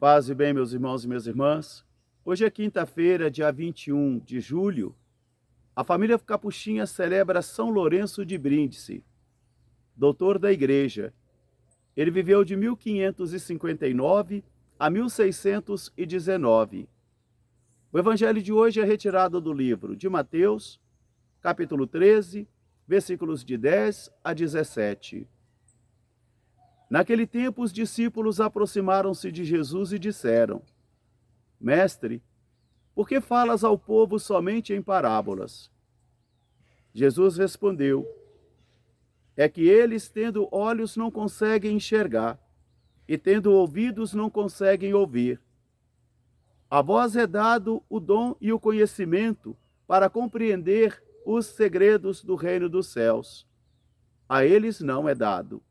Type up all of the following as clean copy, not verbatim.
Paz e bem, meus irmãos e minhas irmãs. Hoje é quinta-feira, dia 21 de julho. A família Capuchinha celebra São Lourenço de Brindisi, doutor da Igreja. Ele viveu de 1559 a 1619. O evangelho de hoje é retirado do livro de Mateus, capítulo 13, versículos de 10 a 17. Naquele tempo, os discípulos aproximaram-se de Jesus e disseram: Mestre, por que falas ao povo somente em parábolas? Jesus respondeu: É que eles, tendo olhos, não conseguem enxergar, e tendo ouvidos, não conseguem ouvir. A vós é dado o dom e o conhecimento para compreender os segredos do reino dos céus. A eles não é dado.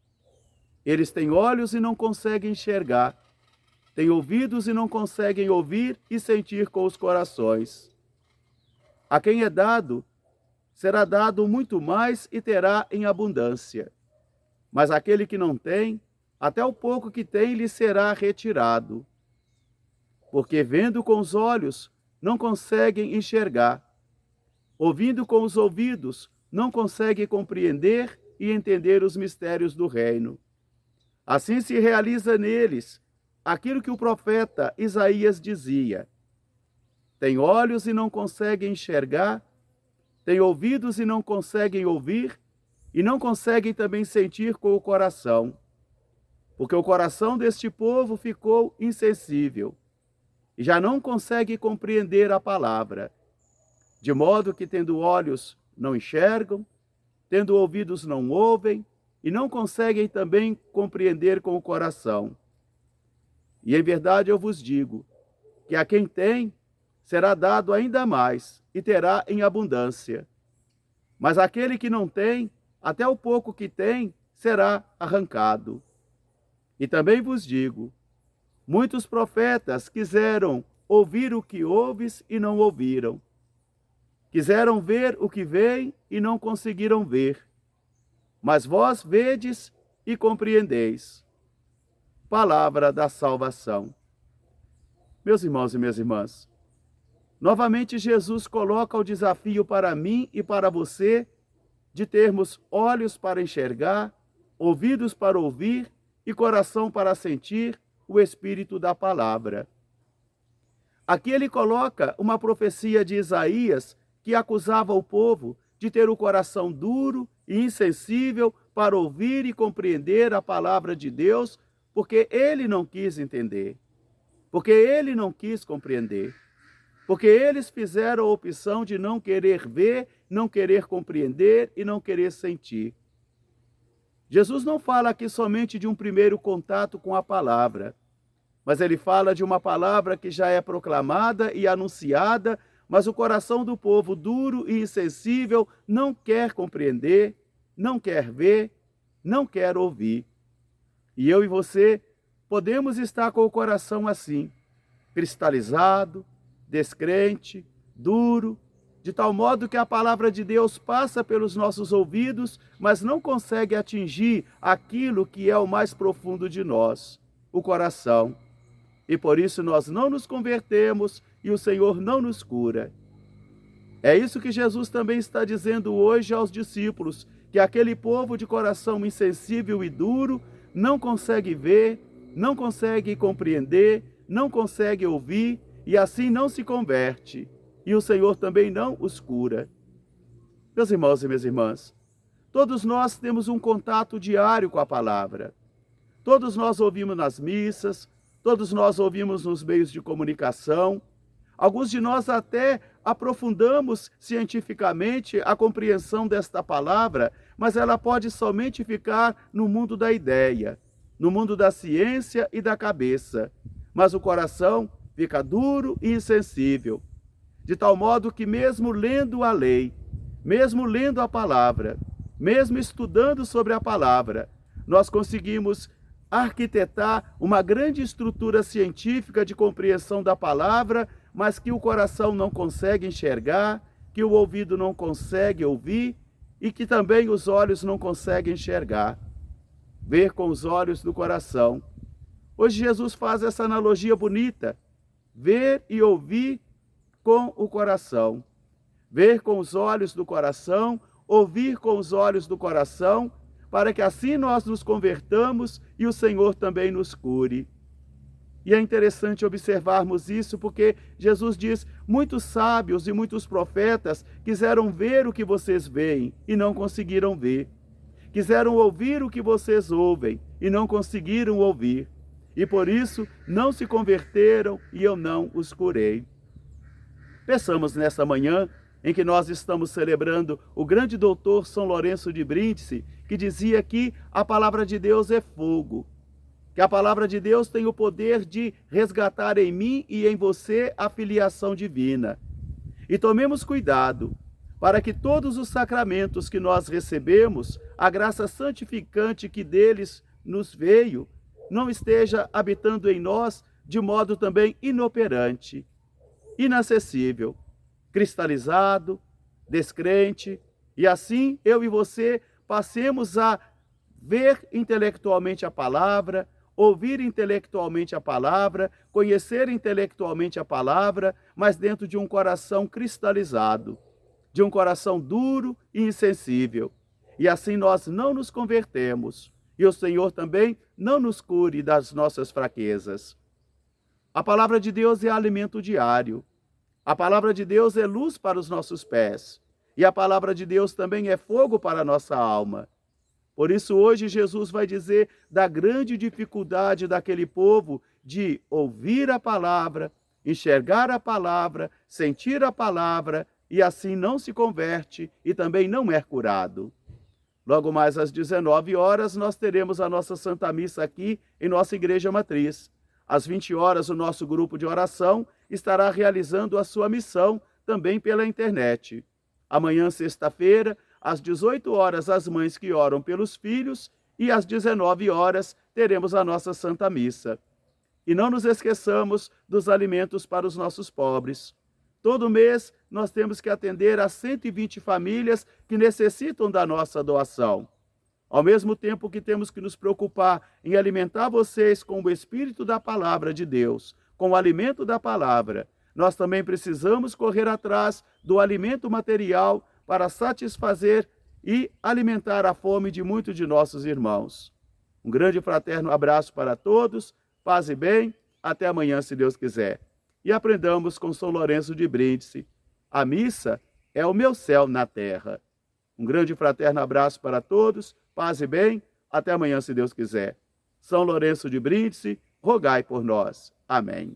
Eles têm olhos e não conseguem enxergar, têm ouvidos e não conseguem ouvir e sentir com os corações. A quem é dado, será dado muito mais e terá em abundância. Mas aquele que não tem, até o pouco que tem lhe será retirado. Porque vendo com os olhos, não conseguem enxergar. Ouvindo com os ouvidos, não conseguem compreender e entender os mistérios do reino. Assim se realiza neles aquilo que o profeta Isaías dizia: Tem olhos e não conseguem enxergar, tem ouvidos e não conseguem ouvir, e não conseguem também sentir com o coração, porque o coração deste povo ficou insensível, e já não consegue compreender a palavra, de modo que, tendo olhos, não enxergam, tendo ouvidos, não ouvem, e não conseguem também compreender com o coração. E em verdade eu vos digo, que a quem tem, será dado ainda mais, e terá em abundância. Mas aquele que não tem, até o pouco que tem, será arrancado. E também vos digo, muitos profetas quiseram ouvir o que ouves e não ouviram. Quiseram ver o que veem e não conseguiram ver. Mas vós vedes e compreendeis. Palavra da salvação. Meus irmãos e minhas irmãs, novamente Jesus coloca o desafio para mim e para você de termos olhos para enxergar, ouvidos para ouvir e coração para sentir o espírito da palavra. Aqui ele coloca uma profecia de Isaías que acusava o povo de ter o coração duro e insensível para ouvir e compreender a palavra de Deus, porque ele não quis entender, porque ele não quis compreender, porque eles fizeram a opção de não querer ver, não querer compreender e não querer sentir. Jesus não fala aqui somente de um primeiro contato com a palavra, mas ele fala de uma palavra que já é proclamada e anunciada, mas o coração do povo duro e insensível não quer compreender, não quer ver, não quer ouvir. E eu e você podemos estar com o coração assim, cristalizado, descrente, duro, de tal modo que a palavra de Deus passa pelos nossos ouvidos, mas não consegue atingir aquilo que é o mais profundo de nós, o coração. E por isso nós não nos convertemos e o Senhor não nos cura. É isso que Jesus também está dizendo hoje aos discípulos, que aquele povo de coração insensível e duro não consegue ver, não consegue compreender, não consegue ouvir e assim não se converte. E o Senhor também não os cura. Meus irmãos e minhas irmãs, todos nós temos um contato diário com a palavra. Todos nós ouvimos nas missas, todos nós ouvimos nos meios de comunicação. Alguns de nós até aprofundamos cientificamente a compreensão desta palavra, mas ela pode somente ficar no mundo da ideia, no mundo da ciência e da cabeça. Mas o coração fica duro e insensível, de tal modo que mesmo lendo a lei, mesmo lendo a palavra, mesmo estudando sobre a palavra, nós conseguimos arquitetar uma grande estrutura científica de compreensão da palavra, mas que o coração não consegue enxergar, que o ouvido não consegue ouvir e que também os olhos não conseguem enxergar. Ver com os olhos do coração. Hoje Jesus faz essa analogia bonita: ver e ouvir com o coração. Ver com os olhos do coração, ouvir com os olhos do coração, para que assim nós nos convertamos e o Senhor também nos cure. E é interessante observarmos isso porque Jesus diz: muitos sábios e muitos profetas quiseram ver o que vocês veem e não conseguiram ver. Quiseram ouvir o que vocês ouvem e não conseguiram ouvir. E por isso não se converteram e eu não os curei. Peçamos nessa manhã, em que nós estamos celebrando o grande doutor São Lourenço de Brindisi, que dizia que a palavra de Deus é fogo, que a palavra de Deus tem o poder de resgatar em mim e em você a filiação divina. E tomemos cuidado para que todos os sacramentos que nós recebemos, a graça santificante que deles nos veio, não esteja habitando em nós de modo também inoperante, inacessível, cristalizado, descrente, e assim eu e você passemos a ver intelectualmente a palavra, ouvir intelectualmente a palavra, conhecer intelectualmente a palavra, mas dentro de um coração cristalizado, de um coração duro e insensível. E assim nós não nos convertemos, e o Senhor também não nos cure das nossas fraquezas. A palavra de Deus é alimento diário. A palavra de Deus é luz para os nossos pés. E a palavra de Deus também é fogo para a nossa alma. Por isso hoje Jesus vai dizer da grande dificuldade daquele povo de ouvir a palavra, enxergar a palavra, sentir a palavra, e assim não se converte e também não é curado. Logo mais às 19 horas nós teremos a nossa Santa Missa aqui em nossa Igreja Matriz. Às 20 horas o nosso grupo de oração estará realizando a sua missão também pela internet. Amanhã, sexta-feira, às 18 horas, as mães que oram pelos filhos, e às 19 horas teremos a nossa Santa Missa. E não nos esqueçamos dos alimentos para os nossos pobres. Todo mês nós temos que atender a 120 famílias que necessitam da nossa doação. Ao mesmo tempo que temos que nos preocupar em alimentar vocês com o Espírito da Palavra de Deus, com o alimento da Palavra, nós também precisamos correr atrás do alimento material para satisfazer e alimentar a fome de muitos de nossos irmãos. Um grande e fraterno abraço para todos, paz e bem, até amanhã, se Deus quiser. E aprendamos com São Lourenço de Brindisi: a missa é o meu céu na terra. Um grande e fraterno abraço para todos, paz e bem, até amanhã, se Deus quiser. São Lourenço de Brindisi, rogai por nós. Amém.